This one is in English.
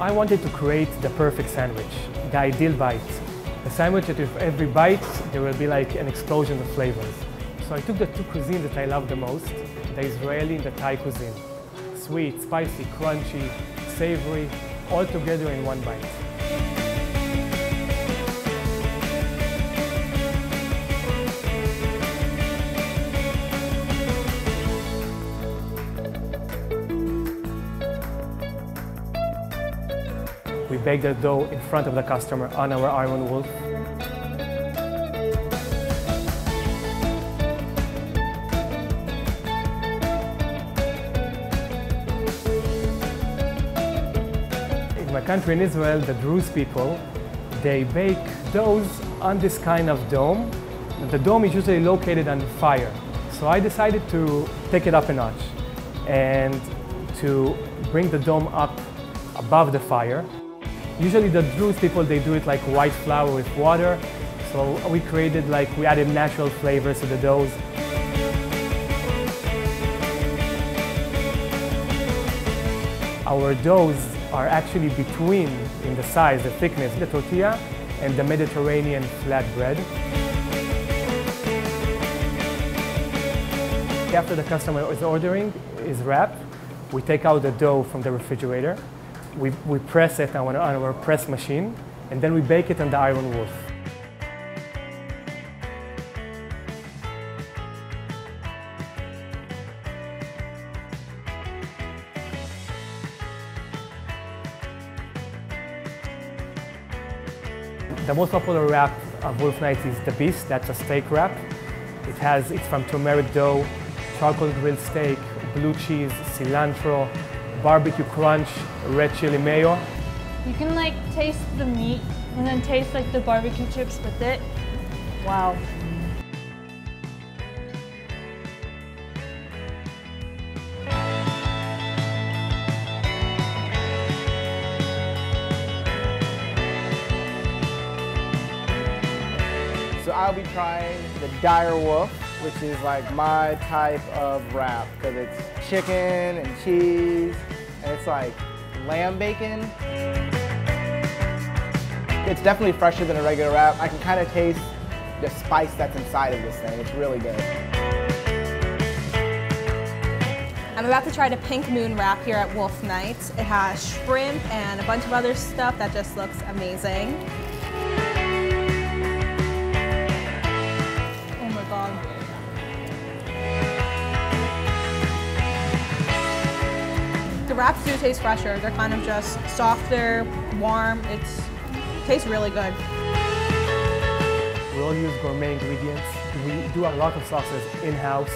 I wanted to create the perfect sandwich, the ideal bite. A sandwich that with every bite, there will be like an explosion of flavors. So I took the two cuisines that I love the most, the Israeli and the Thai cuisine. Sweet, spicy, crunchy, savory, all together in one bite. We bake the dough in front of the customer on our iron wolf. In my country, in Israel, the Druze people, they bake doughs on this kind of dome. And the dome is usually located on fire. So I decided to take it up a notch and to bring the dome up above the fire. Usually the Druze people, they do it like white flour with water. So we added natural flavors to the doughs. Our doughs are actually between, in the size, the thickness, the tortilla and the Mediterranean flatbread. After the customer is ordering his wrap, we take out the dough from the refrigerator. We press it on our press machine, and then we bake it on the iron wolf. The most popular wrap of Wolfnights is the Beast. That's a steak wrap. It's from turmeric dough, charcoal grilled steak, blue cheese, cilantro, barbecue crunch, red chili mayo. You can like taste the meat and then taste like the barbecue chips with it. Wow. So I'll be trying the DIREWOLF, which is like my type of wrap because it's chicken and cheese and it's like lamb bacon. It's definitely fresher than a regular wrap. I can kind of taste the spice that's inside of this thing. It's really good. I'm about to try the Pink Moon wrap here at Wolfnights. It has shrimp and a bunch of other stuff that just looks amazing. Oh my God. The wraps do taste fresher. They're kind of just softer, warm. It tastes really good. We all use gourmet ingredients. We do a lot of sauces in-house.